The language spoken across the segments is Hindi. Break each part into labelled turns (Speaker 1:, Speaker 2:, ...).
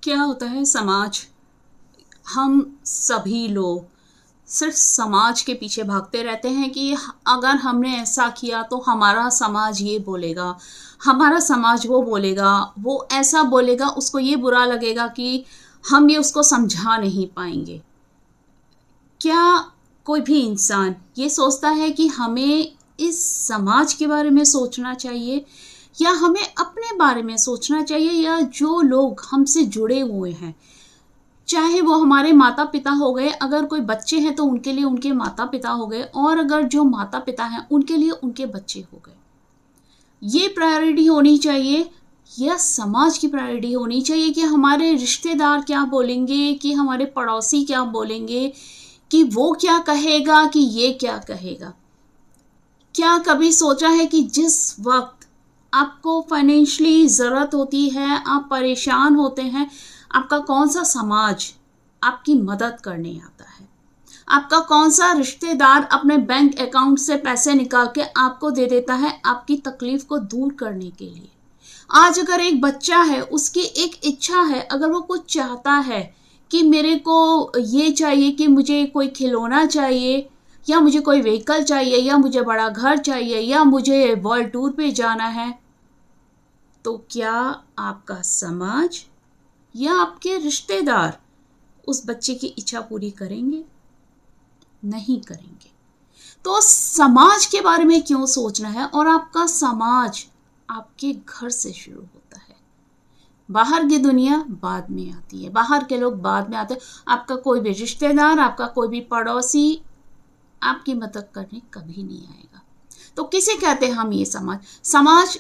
Speaker 1: क्या होता है समाज। हम सभी लोग सिर्फ समाज के पीछे भागते रहते हैं कि अगर हमने ऐसा किया तो हमारा समाज ये बोलेगा, हमारा समाज वो बोलेगा, वो ऐसा बोलेगा, उसको ये बुरा लगेगा कि हम ये उसको समझा नहीं पाएंगे। क्या कोई भी इंसान ये सोचता है कि हमें इस समाज के बारे में सोचना चाहिए या हमें अपने बारे में सोचना चाहिए, या जो लोग हमसे जुड़े हुए हैं, चाहे वो हमारे माता पिता हो गए, अगर कोई बच्चे हैं तो उनके लिए उनके माता पिता हो गए, और अगर जो माता पिता हैं उनके लिए उनके बच्चे हो गए, ये प्रायोरिटी होनी चाहिए या समाज की प्रायोरिटी होनी चाहिए कि हमारे रिश्तेदार क्या बोलेंगे, कि हमारे पड़ोसी क्या बोलेंगे, कि वो क्या कहेगा, कि ये क्या कहेगा। क्या कभी सोचा है कि जिस वक्त आपको फाइनेंशियली ज़रूरत होती है, आप परेशान होते हैं, आपका कौन सा समाज आपकी मदद करने आता है? आपका कौन सा रिश्तेदार अपने बैंक अकाउंट से पैसे निकाल के आपको दे देता है आपकी तकलीफ को दूर करने के लिए? आज अगर एक बच्चा है, उसकी एक इच्छा है, अगर वो कुछ चाहता है कि मेरे को ये चाहिए कि मुझे कोई खिलौना चाहिए, या मुझे कोई व्हीकल चाहिए, या मुझे बड़ा घर चाहिए, या मुझे वर्ल्ड टूर पे जाना है, तो क्या आपका समाज या आपके रिश्तेदार उस बच्चे की इच्छा पूरी करेंगे? नहीं करेंगे। तो समाज के बारे में क्यों सोचना है? और आपका समाज आपके घर से शुरू होता है। बाहर की दुनिया बाद में आती है, बाहर के लोग बाद में आते हैं। आपका कोई भी रिश्तेदार, आपका कोई भी पड़ोसी आपकी मदद करने कभी नहीं आएगा। तो किसे कहते हैं हम ये समाज?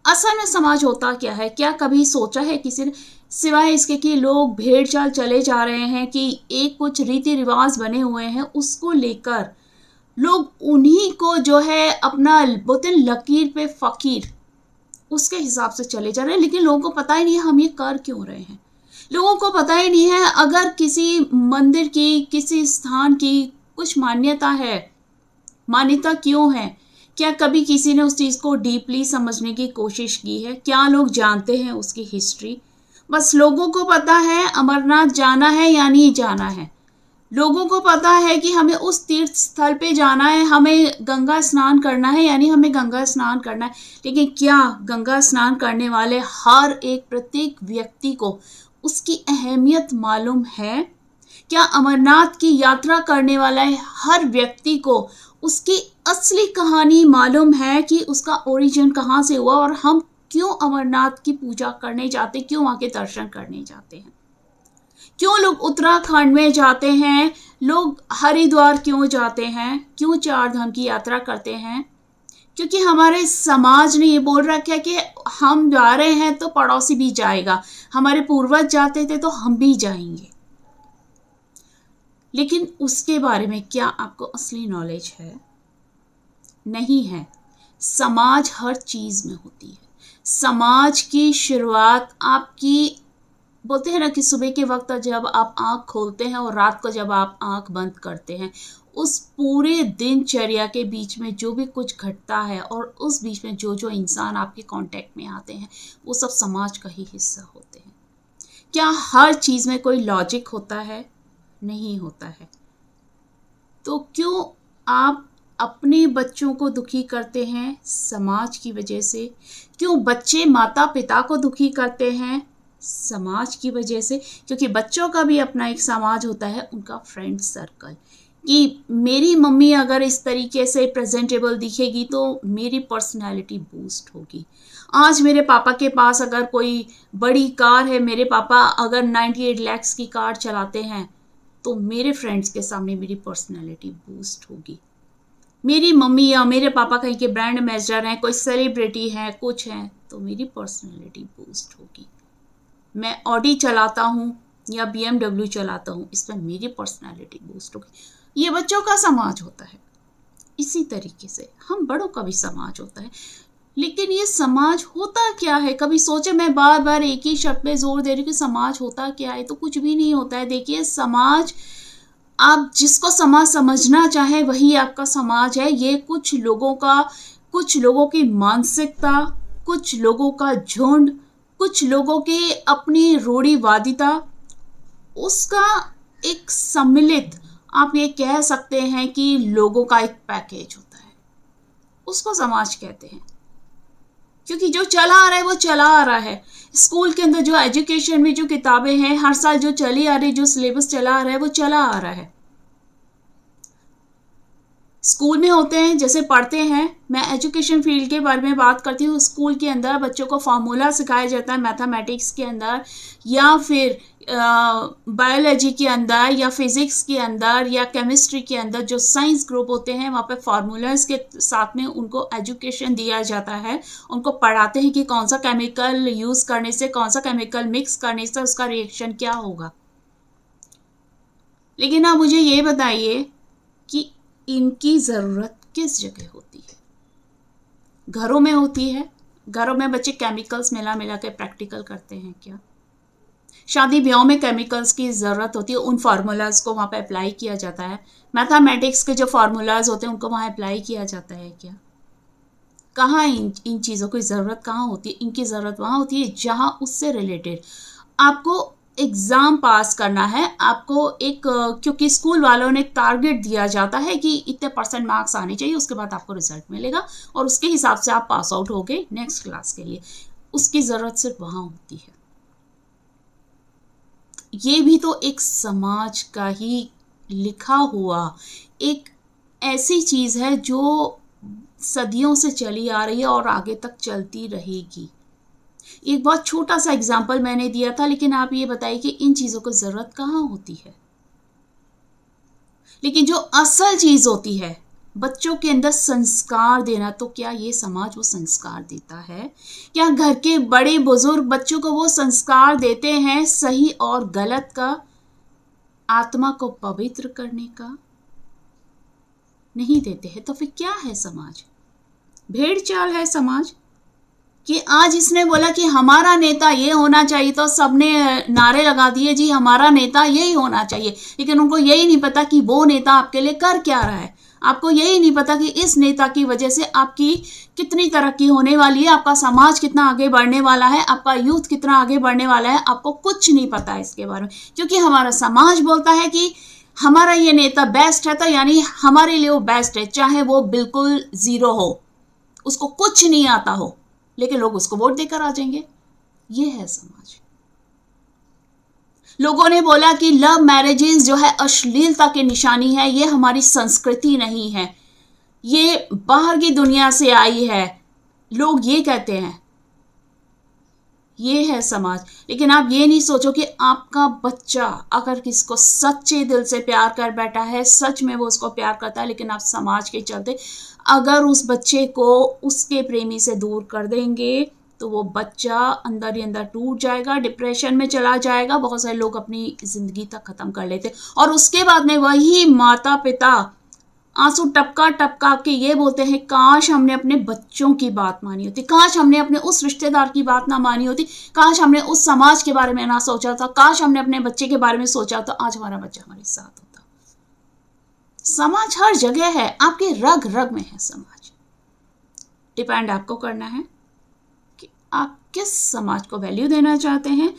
Speaker 1: असल में समाज होता क्या है? क्या कभी सोचा है किसी ने, सिवाय इसके कि लोग भेड़ चाल चले जा रहे हैं, कि एक कुछ रीति रिवाज बने हुए हैं, उसको लेकर लोग उन्हीं को जो है अपना बोलते हैं लकीर पे फकीर, उसके हिसाब से चले जा रहे हैं। लेकिन लोगों को पता ही नहीं है हम ये कर क्यों रहे हैं। लोगों को पता ही नहीं है अगर किसी मंदिर की, किसी स्थान की कुछ मान्यता है, मान्यता क्यों है, क्या कभी किसी ने उस चीज़ को डीपली समझने की कोशिश की है? क्या लोग जानते हैं उसकी हिस्ट्री? बस लोगों को पता है अमरनाथ जाना है या नहीं जाना है, लोगों को पता है कि हमें उस तीर्थ स्थल पे जाना है, हमें गंगा स्नान करना है, यानी हमें गंगा स्नान करना है। लेकिन क्या गंगा स्नान करने वाले हर एक प्रत्येक व्यक्ति को उसकी अहमियत मालूम है? क्या अमरनाथ की यात्रा करने वाला हर व्यक्ति को उसकी असली कहानी मालूम है, कि उसका ओरिजिन कहाँ से हुआ, और हम क्यों अमरनाथ की पूजा करने जाते, क्यों वहाँ के दर्शन करने जाते हैं? क्यों लोग उत्तराखंड में जाते हैं, लोग हरिद्वार क्यों जाते हैं, क्यों चार धाम की यात्रा करते हैं? क्योंकि हमारे समाज ने ये बोल रखा है कि हम जा रहे हैं तो पड़ोसी भी जाएगा, हमारे पूर्वज जाते थे तो हम भी जाएंगे। लेकिन उसके बारे में क्या आपको असली नॉलेज है? नहीं है। समाज हर चीज में होती है। समाज की शुरुआत आपकी, बोलते हैं ना कि सुबह के वक्त जब आप आंख खोलते हैं और रात को जब आप आंख बंद करते हैं, उस पूरे दिनचर्या के बीच में जो भी कुछ घटता है और उस बीच में जो जो इंसान आपके कांटेक्ट में आते हैं, वो सब समाज का ही हिस्सा होते हैं। क्या हर चीज में कोई लॉजिक होता है? नहीं होता है। तो क्यों आप अपने बच्चों को दुखी करते हैं? समाज की वजह से। क्यों बच्चे माता पिता को दुखी करते हैं? समाज की वजह से। क्योंकि बच्चों का भी अपना एक समाज होता है, उनका फ्रेंड सर्कल, कि मेरी मम्मी अगर इस तरीके से प्रेजेंटेबल दिखेगी तो मेरी पर्सनालिटी बूस्ट होगी। आज मेरे पापा के पास अगर कोई बड़ी कार है, मेरे पापा अगर 98 लाख की कार चलाते हैं, तो मेरे फ्रेंड्स के सामने मेरी पर्सनालिटी बूस्ट होगी। मेरी मम्मी या मेरे पापा कहीं के ब्रांड एम्बेसडर हैं, कोई सेलिब्रिटी है, कुछ है, तो मेरी पर्सनालिटी बूस्ट होगी। मैं ऑडी चलाता हूँ या BMW चलाता हूँ, इस पर मेरी पर्सनालिटी बूस्ट होगी। ये बच्चों का समाज होता है। इसी तरीके से हम बड़ों का भी समाज होता है। लेकिन ये समाज होता क्या है? कभी सोचे? मैं बार बार एक ही शब्द पे जोर दे रही हूँ कि समाज होता क्या है, तो कुछ भी नहीं होता है। देखिए, समाज, आप जिसको समाज समझना चाहे वही आपका समाज है। ये कुछ लोगों का, कुछ लोगों की मानसिकता, कुछ लोगों का झुंड, कुछ लोगों की अपनी रूढ़िवादिता, उसका एक सम्मिलित, आप ये कह सकते हैं कि लोगों का एक पैकेज होता है, उसको समाज कहते हैं। क्योंकि जो चला आ रहा है वो चला आ रहा है। स्कूल के अंदर जो एजुकेशन में जो किताबें हैं, हर साल जो चली आ रही, जो सिलेबस चला आ रहा है वो चला आ रहा है। स्कूल में होते हैं, जैसे पढ़ते हैं, मैं एजुकेशन फील्ड के बारे में बात करती हूँ। स्कूल के अंदर बच्चों को फार्मूला सिखाया जाता है मैथमेटिक्स के अंदर, या फिर बायोलॉजी के अंदर, या फिजिक्स के अंदर, या केमिस्ट्री के अंदर। जो साइंस ग्रुप होते हैं वहाँ पे फार्मूलाज के साथ में उनको एजुकेशन दिया जाता है। उनको पढ़ाते हैं कि कौन सा केमिकल यूज़ करने से, कौन सा केमिकल मिक्स करने से उसका रिएक्शन क्या होगा। लेकिन आप मुझे ये बताइए कि इनकी ज़रूरत किस जगह होती है? घरों में होती है? घरों में बच्चे केमिकल्स मिला मिला के प्रैक्टिकल करते हैं क्या? शादी ब्याह में केमिकल्स की ज़रूरत होती है, उन फार्मूलाज को वहाँ पे अप्लाई किया जाता है। मैथमेटिक्स के जो फार्मूलाज होते हैं उनको वहाँ अप्लाई किया जाता है क्या? कहाँ इन चीज़ों की ज़रूरत कहाँ होती है? इनकी ज़रूरत वहाँ होती है जहाँ उससे रिलेटेड आपको एग्ज़ाम पास करना है। आपको एक, क्योंकि स्कूल वालों ने टारगेट दिया जाता है कि इतने % मार्क्स आने चाहिए, उसके बाद आपको रिजल्ट मिलेगा और उसके हिसाब से आप पास आउट हो गए नेक्स्ट क्लास के लिए। उसकी ज़रूरत सिर्फ वहाँ होती है। ये भी तो एक समाज का ही लिखा हुआ एक ऐसी चीज़ है जो सदियों से चली आ रही है और आगे तक चलती रहेगी। एक बहुत छोटा सा एग्जाम्पल मैंने दिया था, लेकिन आप ये बताइए कि इन चीज़ों को ज़रूरत कहाँ होती है? लेकिन जो असल चीज़ होती है, बच्चों के अंदर संस्कार देना, तो क्या ये समाज वो संस्कार देता है? क्या घर के बड़े बुजुर्ग बच्चों को वो संस्कार देते हैं सही और गलत का, आत्मा को पवित्र करने का? नहीं देते हैं। तो फिर क्या है समाज? भेड़ चाल है समाज। कि आज इसने बोला कि हमारा नेता ये होना चाहिए, तो सबने नारे लगा दिए जी हमारा नेता यही होना चाहिए। लेकिन उनको यही नहीं पता कि वो नेता आपके लिए कर क्या रहा है। आपको यही नहीं पता कि इस नेता की वजह से आपकी कितनी तरक्की होने वाली है, आपका समाज कितना आगे बढ़ने वाला है, आपका यूथ कितना आगे बढ़ने वाला है। आपको कुछ नहीं पता है इसके बारे में, क्योंकि हमारा समाज बोलता है कि हमारा ये नेता बेस्ट है, तो यानी हमारे लिए वो बेस्ट है, चाहे वो बिल्कुल जीरो हो, उसको कुछ नहीं आता हो, लेकिन लोग उसको वोट देकर आ जाएंगे। ये है समाज। लोगों ने बोला कि लव मैरिजेस जो है अश्लीलता की निशानी है, ये हमारी संस्कृति नहीं है, ये बाहर की दुनिया से आई है, लोग ये कहते हैं। ये है समाज। लेकिन आप ये नहीं सोचो कि आपका बच्चा अगर किसी को सच्चे दिल से प्यार कर बैठा है, सच में वो उसको प्यार करता है, लेकिन आप समाज के चलते अगर उस बच्चे को उसके प्रेमी से दूर कर देंगे, तो वो बच्चा अंदर ही अंदर टूट जाएगा, डिप्रेशन में चला जाएगा। बहुत सारे लोग अपनी जिंदगी तक खत्म कर लेते, और उसके बाद में वही माता पिता आंसू टपका टपका के ये बोलते हैं, काश हमने अपने बच्चों की बात मानी होती, काश हमने अपने उस रिश्तेदार की बात ना मानी होती, काश हमने उस समाज के बारे में ना सोचा था, काश हमने अपने बच्चे के बारे में सोचा तो आज हमारा बच्चा हमारे साथ होता। समाज हर जगह है, आपके रग रग में है समाज। डिपेंड आपको करना है कि आप किस समाज को वैल्यू देना चाहते हैं,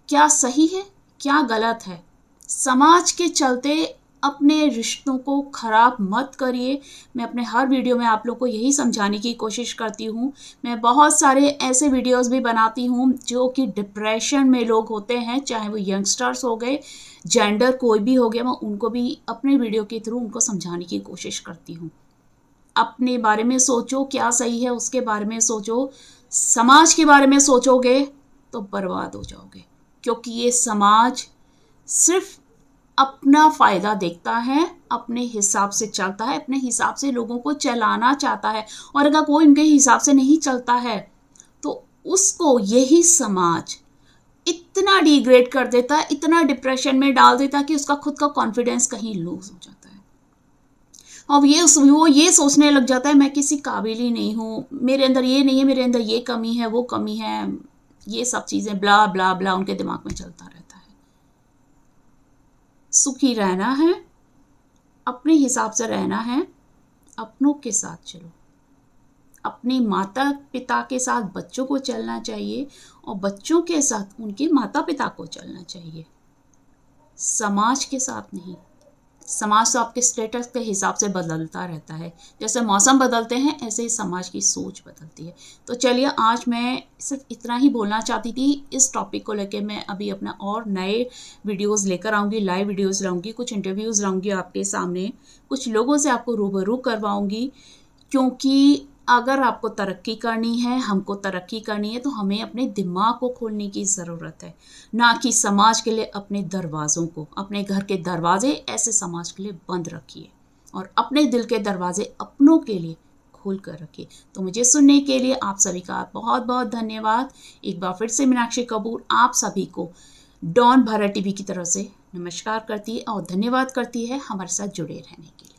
Speaker 1: क्या सही है क्या गलत है। समाज के चलते अपने रिश्तों को खराब मत करिए। मैं अपने हर वीडियो में आप लोग को यही समझाने की कोशिश करती हूँ। मैं बहुत सारे ऐसे वीडियोस भी बनाती हूँ जो कि डिप्रेशन में लोग होते हैं, चाहे वो यंगस्टर्स हो गए, जेंडर कोई भी हो गया, मैं उनको भी अपने वीडियो के थ्रू उनको समझाने की कोशिश करती हूँ। अपने बारे में सोचो, क्या सही है उसके बारे में सोचो। समाज के बारे में सोचोगे तो बर्बाद हो जाओगे, क्योंकि ये समाज सिर्फ अपना फ़ायदा देखता है, अपने हिसाब से चलता है, अपने हिसाब से लोगों को चलाना चाहता है। और अगर कोई उनके हिसाब से नहीं चलता है तो उसको यही समाज इतना डिग्रेड कर देता है, इतना डिप्रेशन में डाल देता है कि उसका खुद का कॉन्फिडेंस कहीं लूज हो जाता है। और वो ये सोचने लग जाता है मैं किसी काबिल ही नहीं हूँ, मेरे अंदर ये नहीं है, मेरे अंदर ये कमी है, वो कमी है, ये सब चीज़ें ब्ला ब्ला ब्ला उनके दिमाग में चलता रहता है। सुखी रहना है, अपने हिसाब से रहना है, अपनों के साथ चलो, अपने माता पिता के साथ बच्चों को चलना चाहिए और बच्चों के साथ उनके माता पिता को चलना चाहिए, समाज के साथ नहीं। समाज तो आपके स्टेटस के हिसाब से बदलता रहता है, जैसे मौसम बदलते हैं ऐसे ही समाज की सोच बदलती है। तो चलिए, आज मैं सिर्फ इतना ही बोलना चाहती थी। इस टॉपिक को लेके मैं अभी अपना और नए वीडियोस लेकर आऊँगी, लाइव वीडियोस लाऊंगी, कुछ इंटरव्यूज़ लाऊंगी आपके सामने, कुछ लोगों से आपको रूबरू करवाऊंगी। क्योंकि अगर आपको तरक्की करनी है, हमको तरक्की करनी है, तो हमें अपने दिमाग को खोलने की ज़रूरत है, ना कि समाज के लिए अपने दरवाज़ों को। अपने घर के दरवाजे ऐसे समाज के लिए बंद रखिए और अपने दिल के दरवाजे अपनों के लिए खोल कर रखिए। तो मुझे सुनने के लिए आप सभी का बहुत बहुत धन्यवाद। एक बार फिर से मीनाक्षी कपूर आप सभी को डॉन भारत टीवी की तरफ से नमस्कार करती है और धन्यवाद करती है हमारे साथ जुड़े रहने के लिए।